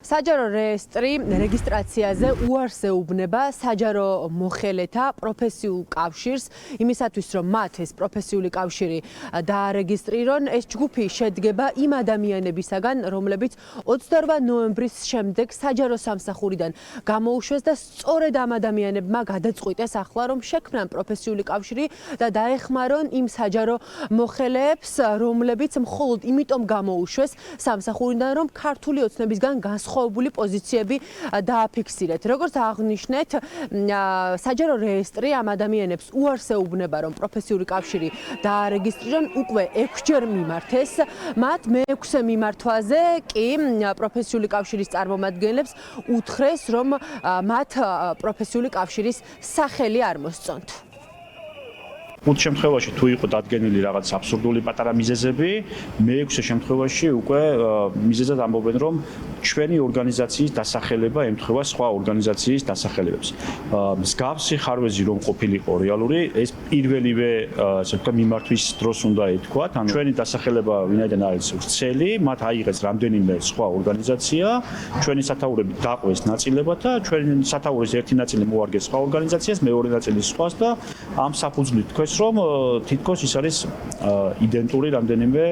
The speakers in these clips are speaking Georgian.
საჯარო რეესტრი რეგისტრაციაზე უარს ეუბნება საჯარო მოხელეთა პროფესიულ კავშირს იმისათვის რომ მათ ეს პროფესიული კავშირი დაარეგისტრირონ ეს ჯგუფი შედგება იმ ადამიანებისაგან რომლებიც 28 ნოემბრის შემდეგ საჯარო სამსახურიდან გამოუშვეს და სწორედ ამ ადამიანებმა გადაწყვიტეს ახლა რომ შექმნან პროფესიული კავშირი და დაეხმარონ იმ საჯარო მოხელეებს რომლებიც მხოლოდ იმიტომ გამოუშვეს სამსახურიდან რომ ქართული ოცნებისგან განსხვავებული პოზიციები დააფიქსირეთ. როგორც აღნიშნეთ, საჯარო რეესტრი ამ ადამიანებს უარს ეუბნება, რომ პროფესიული კავშირი დაარეგისტრირონ, უკვე 6-ჯერ მიმართეს. მათ მე-6 მიმართვაზე კი პროფესიული კავშირის წარმომადგენლებს უთხრეს, რომ მათ პროფესიული კავშირის სახელი არ მოსწონთ. ხუთ შემთხვევაში თუ იყო დადგენილი რაღაც აბსურდული პატარა მიზეზები, მე-6 შემთხვევაში უკვე მიზეზად ამბობენ, რომ ჩვენი ორგანიზაციის დასახელება ემთხვევა სხვა ორგანიზაციის დასახელებებს. მსგავსი ხარვეზი რომ ყოფილიყო რეალური, ეს პირველივე ასე ვთქვათ მიმართვის დროს უნდა ეთქვათ, ანუ ჩვენი დასახელება ვინაიდან არის ვრცელი, მათ აიღეს რამდენიმე სხვა ორგანიზაცია, ჩვენი სათაურები დაყვეს ნაწილებად და ჩვენი სათაურის ერთი ნაწილი მოარგეს სხვა ორგანიზაციას, მეორე ნაწილი სხვას და ამ საფუძვლით თქვენ რომ თითქოს ის არის იდენტური რამდენიმე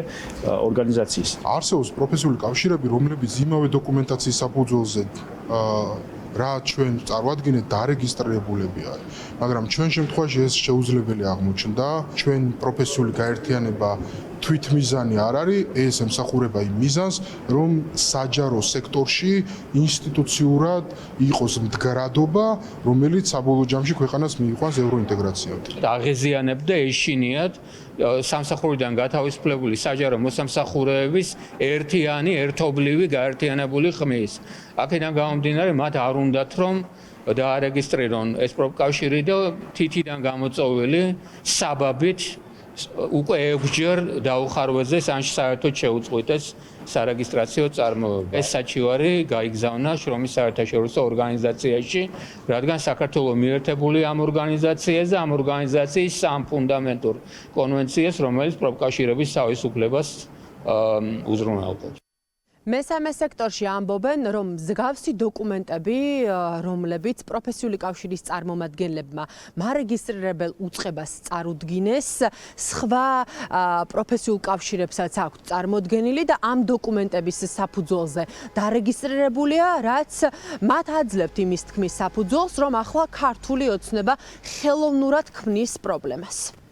ორგანიზაციის. არსებობს პროფესიული კავშირები, რომლებიც იმავე დოკუმენტაციის საფუძველზე რა ჩვენ წარვადგინეთ დარეგისტრირებულები არის. მაგრამ ჩვენ შემთხვევაში ეს შეუძლებელი აღმოჩნდა. ჩვენ პროფესიული გაერთიანება თვითმიზანი არ არის, ეს ემსახურება იმ მიზანს, რომ საჯარო სექტორში ინსტიტუციურად იყოს მდგრადობა, რომელიც საბოლოო ჯამში ქვეყანას მიიყვანს ევროინტეგრაციამდე. აღეზიანებდა ეშინიათ სამსახურიდან გათავისუფლებული საჯარო მოსამსახურეების ერთიანი, ერთობლივი გაერთიანებული ხმის. აქედან გამომდინარე, მათ არ უნდათ რომ დაარეგისტრირონ ეს პროფკავშირი და თითიდან გამოწვეული საბაბით უკვე 6-ჯერ დაუხარვეზეს ან საერთოდ შეუწყვიტეს სარეგისტრაციო წარმოება. ეს საჩივარი გაიგზავნა შრომის საერთაშორისო ორგანიზაციაში, რადგან საქართველო მიერთებული ამ ორგანიზაციაზე, ამ ორგანიზაციის სამ ფუნდამენტურ კონვენციას, რომელიც პროფკავშირების თავისუფლებას უზრუნველყოფს. მესამე სექტორში ამბობენ, რომ მსგავსი დოკუმენტები, რომლებიც პროფესიული კავშირის წარმომადგენლებმა მარეგისტრირებელ უწყებას წარუდგინეს, სხვა პროფესიულ კავშირებსაც აქვთ წარმოდგენილი და ამ დოკუმენტების საფუძველზე დარეგისტრირებულია, რაც მათ აძლევთ იმის თქმის საფუძველს, რომ ახლა ქართული ოცნება ხელოვნურად ქმნის პრობლემას.